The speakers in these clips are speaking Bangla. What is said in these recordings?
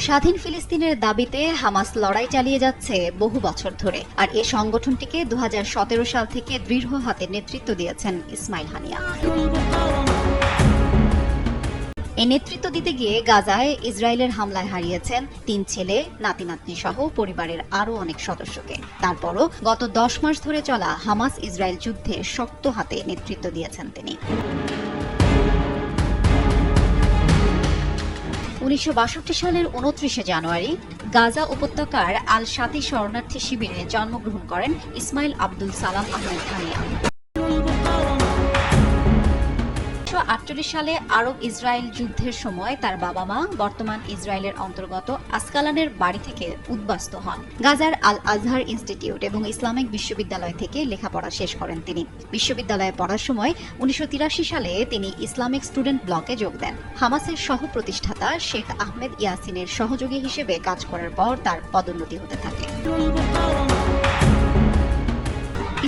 স্বাধীন ফিলিস্তিনের দাবিতে হামাস লড়াই চালিয়ে যাচ্ছে বহু বছর ধরে, আর এ সংগঠনটিকে 2017 সাল থেকে দৃঢ় হাতে নেতৃত্ব দিয়েছেন ইসমাইল হানিয়া। এই নেতৃত্ব দিতে গিয়ে গাজায় ইসরায়েলের হামলায় হারিয়েছেন 3 ছেলে, নাতি-নাতনি সহ পরিবারের আরও অনেক সদস্যকে। তারপরও গত 10 মাস ধরে চলা হামাস ইসরায়েল যুদ্ধে শক্ত হাতে নেতৃত্ব দিয়েছেন তিনি। 1962 সালের 29 জানুয়ারি গাজা উপত্যকার আল শাতি শরণার্থী শিবিরে জন্মগ্রহণ করেন ইসমাইল আব্দুল সালাম আহমেদ হানিয়া। 1948 সালে আরব ইসরায়েল যুদ্ধের সময় তার বাবা মা বর্তমান ইসরায়েলের অন্তর্গত আসকালানের বাড়ি থেকে উদ্বাস্তু হন। গাজার আল আজহার ইনস্টিটিউট এবং ইসলামিক বিশ্ববিদ্যালয় থেকে লেখাপড়া শেষ করেন তিনি। বিশ্ববিদ্যালয়ে পড়ার সময় 1983 সালে তিনি ইসলামিক স্টুডেন্ট ব্লকে যোগ দেন। হামাসের সহ প্রতিষ্ঠাতা শেখ আহমেদ ইয়াসিনের সহযোগী হিসেবে কাজ করার পর তার পদোন্নতি হতে থাকে।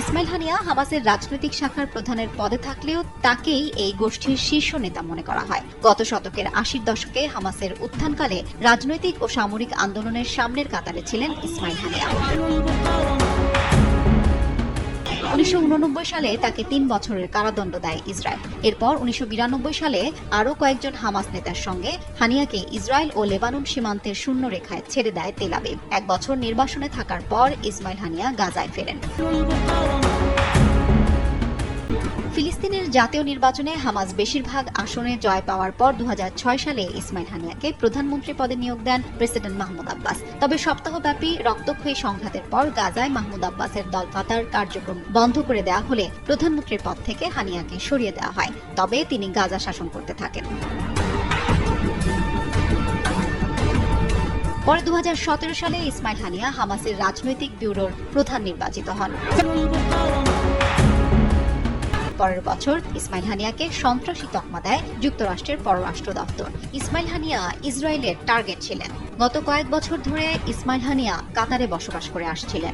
ইসমাইল হানিয়া হামাসের রাজনৈতিক শাখার প্রধানের পদে থাকলেও তাকেই এই গোষ্ঠীর শীর্ষ নেতা মনে করা হয়। গত শতকের 80-র দশকে হামাসের উত্থানকালে রাজনৈতিক ও সামরিক আন্দোলনের সামনের কাতারে ছিলেন ইসমাইল হানিয়া। 1989 সালে তাকে 3 বছরের কারাদণ্ড দেয় ইসরায়েল। এরপর 1992 সালে আরও কয়েকজন হামাস নেতার সঙ্গে হানিয়াকে ইসরায়েল ও লেবানন সীমান্তের শূন্য রেখায় ছেড়ে দেয় তেল আবিব। 1 বছর নির্বাসনে থাকার পর ইসমাইল হানিয়া গাজায় ফেরেন। ফিলিস্তিনের জাতীয় নির্বাচনে হামাস বেশিরভাগ আসনে জয় পাওয়ার পর 2006 সালে ইসমাইল হানিয়াকে প্রধানমন্ত্রী পদে নিয়োগ দেন প্রেসিডেন্ট মাহমুদ আব্বাস। তবে সপ্তাহব্যাপী রক্তক্ষয়ী সংঘাতের পর গাজায় মাহমুদ আব্বাসের দল ফাতার কার্যক্রম বন্ধ করে দেওয়া হলে প্রধানমন্ত্রীর পদ থেকে হানিয়াকে সরিয়ে দেওয়া হয়। তবে তিনি গাজা শাসন করতে থাকেন। পরে 2017 সালে ইসমাইল হানিয়া হামাসের রাজনৈতিক ব্যুরোর প্রধান নির্বাচিত হন। পরের বছর ইসমাইল হানিয়াকে সন্ত্রাসী তকমা দেয় যুক্তরাষ্ট্রের পররাষ্ট্র দপ্তর। ইসমাইল হানিয়া ইসরায়েলের টার্গেট ছিলেন। গত কয়েক বছর ধরে ইসমাইল হানিয়া কাতারে বসবাস করে আসছিলেন।